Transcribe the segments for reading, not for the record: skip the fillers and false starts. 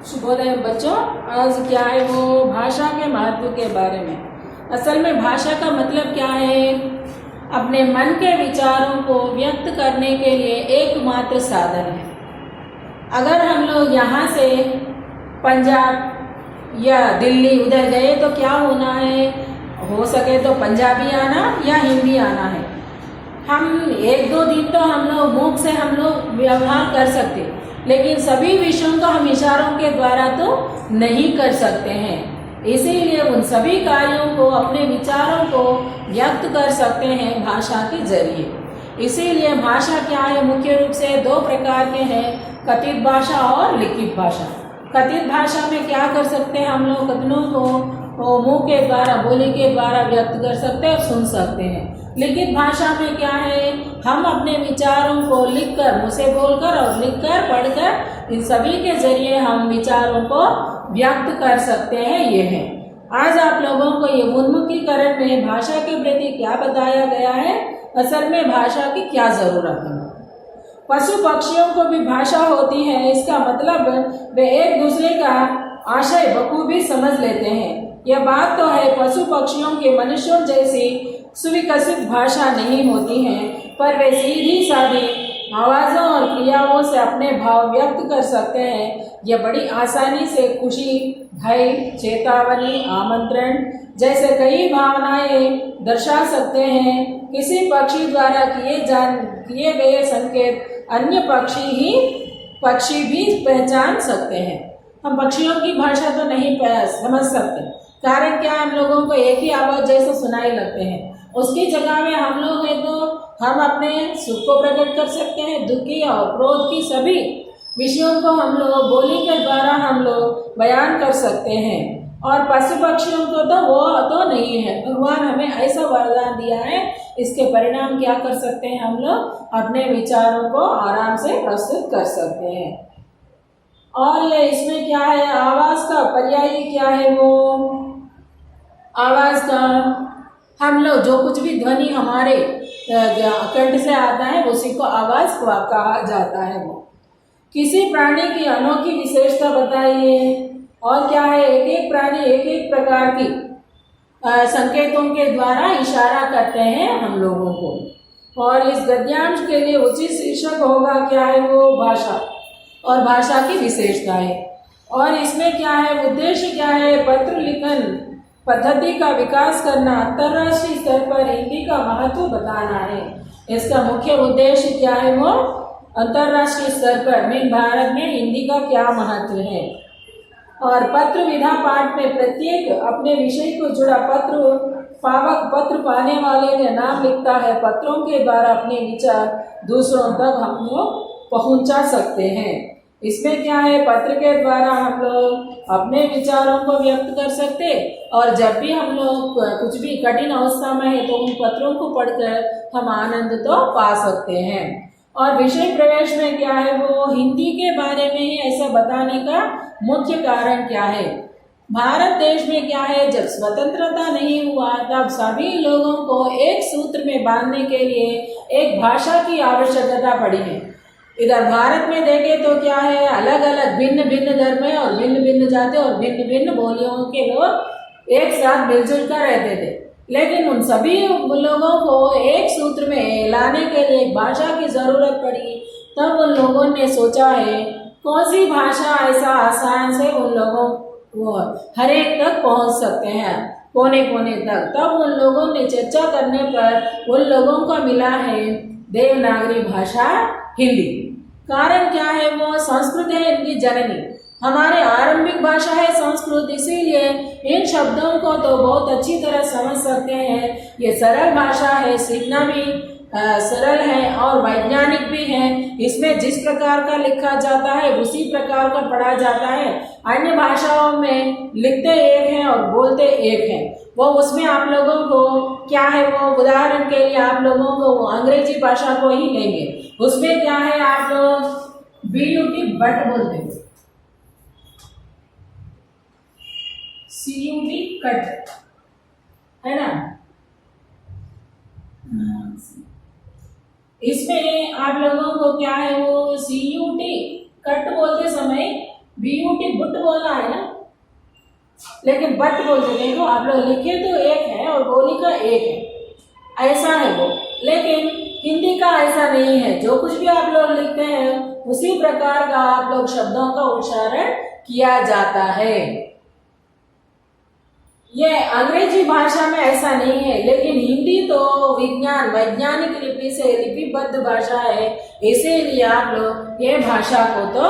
शुभोदय बच्चों। आज क्या है वो भाषा के महत्व के बारे में। असल में भाषा का मतलब क्या है? अपने मन के विचारों को व्यक्त करने के लिए एकमात्र साधन है। अगर हम लोग यहाँ से पंजाब या दिल्ली उधर गए तो क्या होना है? हो सके तो पंजाबी आना या हिंदी आना है। हम एक दो दिन तो हम लोग मुख से हम लोग व्यवहार कर सकते, लेकिन सभी विषयों को हम इशारों के द्वारा तो नहीं कर सकते हैं। इसीलिए उन सभी कार्यों को, अपने विचारों को व्यक्त कर सकते हैं भाषा के जरिए। इसीलिए भाषा क्या है? मुख्य रूप से दो प्रकार के हैं, कथित भाषा और लिखित भाषा। कथित भाषा में क्या कर सकते हैं हम लोग? कथनों को मुंह के द्वारा, बोली के द्वारा व्यक्त कर सकते हैं और सुन सकते हैं। लिखित भाषा में क्या है? हम अपने विचारों को लिखकर, मुँह से बोलकर और लिखकर, पढ़कर, इन सभी के जरिए हम विचारों को व्यक्त कर सकते हैं। ये है आज आप लोगों को ये उन्मुखीकरण में भाषा के प्रति क्या बताया गया है, असल में भाषा की क्या जरूरत है। पशु पक्षियों को भी भाषा होती है, इसका मतलब वे एक दूसरे का आशय बखूबी समझ लेते हैं। यह बात तो है, पशु पक्षियों के मनुष्यों जैसी सुविकसित भाषा नहीं होती है, पर वे सीधी सादी आवाज़ों और क्रियाओं से अपने भाव व्यक्त कर सकते हैं। यह बड़ी आसानी से खुशी, भय, चेतावनी, आमंत्रण जैसे कई भावनाएं दर्शा सकते हैं। किसी पक्षी द्वारा किए गए संकेत अन्य पक्षी भी पहचान सकते हैं। हम पक्षियों की भाषा तो नहीं समझ सकते, कारण क्या? हम लोगों को एक ही आवाज़ जैसे सुनाई लगते हैं। उसकी जगह में हम लोग हैं तो हम अपने सुख को प्रकट कर सकते हैं, दुख की और क्रोध की सभी विषयों को हम लोग बोली के द्वारा हम लोग बयान कर सकते हैं। और पशु पक्षियों को तो वो तो नहीं है। भगवान हमें ऐसा वरदान दिया है, इसके परिणाम क्या कर सकते हैं? हम लोग अपने विचारों को आराम से प्रस्तुत कर सकते हैं। और ये इसमें क्या है? आवाज़ का पर्याय क्या है? वो आवाज़ का हम लोग जो कुछ भी ध्वनि हमारे कंठ से आता है उसी को आवाज़ कहा जाता है। वो किसी प्राणी की अनोखी विशेषता बताइए। और क्या है? एक एक प्राणी एक एक प्रकार की संकेतों के द्वारा इशारा करते हैं हम लोगों को। और इस गद्यांश के लिए उचित शीर्षक होगा क्या है? वो भाषा और भाषा की विशेषताएं। और इसमें क्या है? उद्देश्य क्या है? पत्र लिखन पद्धति का विकास करना, अंतर्राष्ट्रीय स्तर पर हिंदी का महत्व बताना है। इसका मुख्य उद्देश्य क्या है? वो अंतर्राष्ट्रीय स्तर पर भारत में हिंदी का क्या महत्व है। और पत्र विधा पाठ में प्रत्येक अपने विषय को जुड़ा पत्र पाने वाले ने नाम लिखता है। पत्रों के द्वारा अपने विचार दूसरों तक हम लोग पहुंचा सकते हैं। इसमें क्या है? पत्र के द्वारा हम लोग अपने विचारों को व्यक्त कर सकते, और जब भी हम लोग कुछ भी कठिन अवस्था में है तो उन पत्रों को पढ़कर हम आनंद तो पा सकते हैं। और विषय प्रवेश में क्या है? वो हिंदी के बारे में ही ऐसा बताने का मुख्य कारण क्या है? भारत देश में क्या है? जब स्वतंत्रता नहीं हुआ तब सभी लोगों को एक सूत्र में बांधने के लिए एक भाषा की आवश्यकता पड़ी है। इधर भारत में देखें तो क्या है? अलग अलग भिन्न भिन्न धर्म है और भिन्न भिन्न जाति और भिन्न भिन्न बोलियों के लोग एक साथ मिलजुल कर रहते थे, लेकिन उन सभी लोगों को एक सूत्र में लाने के लिए एक भाषा की जरूरत पड़ी। तब उन लोगों ने सोचा है कौन सी भाषा ऐसा आसान से उन लोगों को हर एक तक पहुंच सकते हैं, कोने कोने तक। तब उन लोगों ने चर्चा करने पर उन लोगों को मिला है देवनागरी भाषा हिंदी। कारण क्या है? वो संस्कृत है इनकी जननी। हमारे आरंभिक भाषा है संस्कृत, इसीलिए इन शब्दों को तो बहुत अच्छी तरह समझ सकते हैं। ये सरल भाषा है, सीखना भी सरल है और वैज्ञानिक भी है। इसमें जिस प्रकार का लिखा जाता है उसी प्रकार का पढ़ा जाता है। अन्य भाषाओं में लिखते एक हैं और बोलते एक हैं। वो उसमें आप लोगों को क्या है? वो उदाहरण के लिए आप लोगों को अंग्रेजी भाषा को ही लेंगे। उसमें क्या है? आप लोग BUT बट बोलते हैं, CUT कट, है ना? इसमें आप लोगों को क्या है? वो CUT कट बोलते समय BUT बुट बोलना है ना, लेकिन बट बोलते देखो आप लोग लिखे तो एक है और बोली का एक है, ऐसा है वो। लेकिन हिंदी का ऐसा नहीं है, जो कुछ भी आप लोग लिखते हैं उसी प्रकार का आप लोग शब्दों का उच्चारण किया जाता है। ये अंग्रेजी भाषा में ऐसा नहीं है, लेकिन हिंदी तो विज्ञान वैज्ञानिक लिपि से लिपिबद्ध भाषा है, इसीलिए आप लोग ये भाषा को तो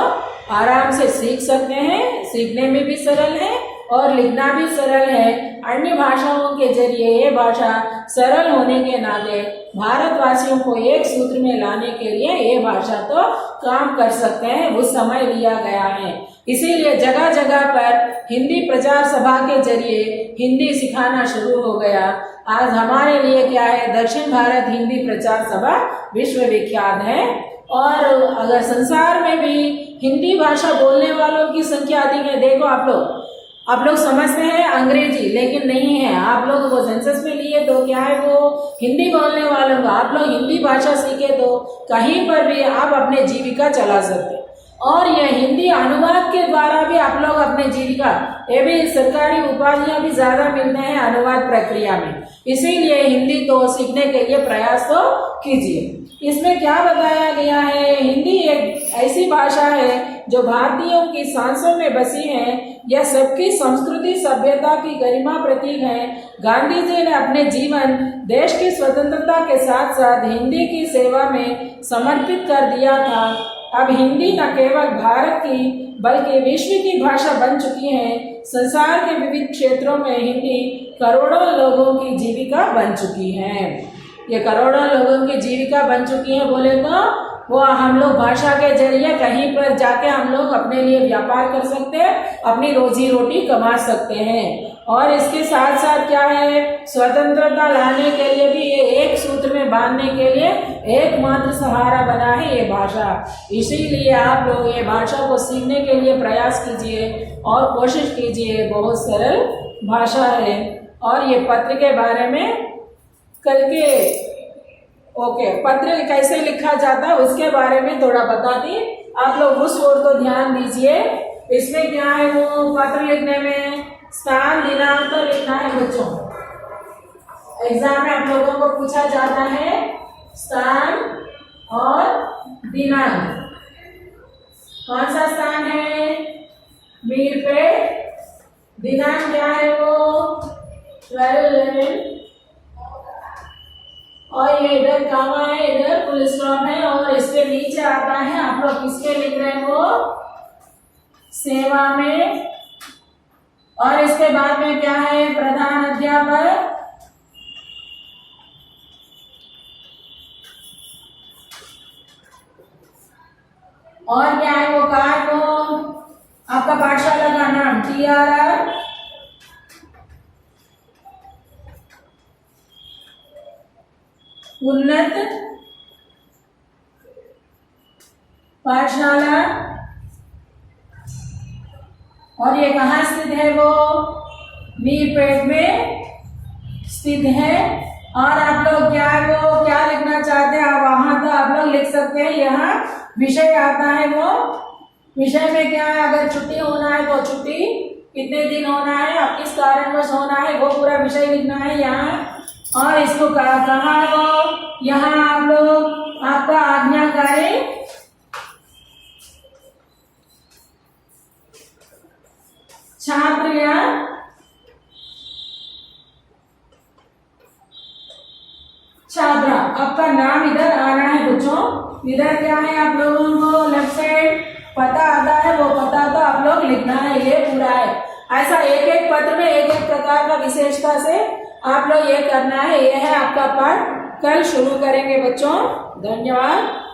आराम से सीख सकते हैं, सीखने में भी सरल है और लिखना भी सरल है। अन्य भाषाओं के जरिए ये भाषा सरल होने के नाते भारतवासियों को एक सूत्र में लाने के लिए ये भाषा तो काम कर सकते हैं, उस समय लिया गया है। इसीलिए जगह जगह पर हिंदी प्रचार सभा के जरिए हिंदी सिखाना शुरू हो गया। आज हमारे लिए क्या है, दक्षिण भारत हिंदी प्रचार सभा विश्व विख्यात है, और अगर संसार में भी हिंदी भाषा बोलने वालों की संख्या अधिक है। देखो आप लोग समझते हैं अंग्रेजी, लेकिन नहीं है। आप लोग वो सेंसस में लिए तो क्या है, वो हिंदी बोलने वालों का, आप लोग हिंदी भाषा सीखे तो कहीं पर भी आप अपने जीविका चला सकते, और यह हिंदी अनुवाद के द्वारा भी आप लोग अपने जीविका, ये भी सरकारी उपाधियां भी ज्यादा मिलते हैं अनुवाद प्रक्रिया में। इसीलिए हिंदी तो सीखने के लिए प्रयास तो कीजिए। इसमें क्या बताया गया है, हिंदी एक ऐसी भाषा है जो भारतीयों की सांसों में बसी है, यह सबकी संस्कृति सभ्यता की गरिमा प्रतीक है। गांधी जी ने अपने जीवन देश की स्वतंत्रता के साथ साथ हिंदी की सेवा में समर्पित कर दिया था। अब हिंदी न केवल भारत की बल्कि विश्व की भाषा बन चुकी है। संसार के विविध क्षेत्रों में हिंदी करोड़ों लोगों की जीविका बन चुकी है। ये करोड़ों लोगों की जीविका बन चुकी है बोले तो वो हम लोग भाषा के जरिए कहीं पर जाके हम लोग अपने लिए व्यापार कर सकते हैं, अपनी रोजी रोटी कमा सकते हैं। और इसके साथ साथ क्या है, स्वतंत्रता लाने के लिए भी ये एक सूत्र में बांधने के लिए एकमात्र सहारा बना है ये भाषा। इसीलिए आप लोग ये भाषा को सीखने के लिए प्रयास कीजिए और कोशिश कीजिए। बहुत सरल भाषा है। और ये पत्र के बारे में कल के पत्र कैसे लिखा जाता है उसके बारे में थोड़ा बता दी, आप लोग उस ओर तो ध्यान दीजिए। इसमें क्या है, वो पत्र लिखने में स्थान दिनांक तो लिखना है बच्चों। एग्जाम में आप लोगों को पूछा जाता है स्थान और दिनांक। कौन सा स्थान है, मीरपेट। दिनांक क्या है, वो 12/11। और ये इधर कामा है, इधर फुल स्टॉप है, और इसके नीचे आता है, आप लोग किसके लिख रहे हैं, वो सेवा में। और इसके बाद में क्या है, प्रधान अध्यापक। और क्या है, वो कार्य, वो आपका पाठशाला का नाम TRR। उन्नत पाठशाला। और ये कहाँ स्थित है, वो मीरपेट में स्थित है। और आप लोग क्या है, वो क्या लिखना चाहते हैं आप वहां तो आप लोग लिख सकते हैं। यहाँ विषय आता है, वो विषय में क्या है, अगर छुट्टी होना है तो छुट्टी, कितने दिन होना है, अब किस कारणवश होना है, वो पूरा विषय लिखना है यहाँ। और इसको कहा वो यहाँ आप लोग आपका आज्ञाकारी छात्र या छात्रा, आपका नाम इधर आना है बच्चों। इधर क्या है, आप लोगों को लेफ्ट साइड पता आता है, वो पता तो आप लोग लिखना है, ये पूरा है। ऐसा एक एक पत्र में एक एक प्रकार का विशेषता से आप लोग ये करना है। यह है आपका पाठ, कल शुरू करेंगे बच्चों। धन्यवाद।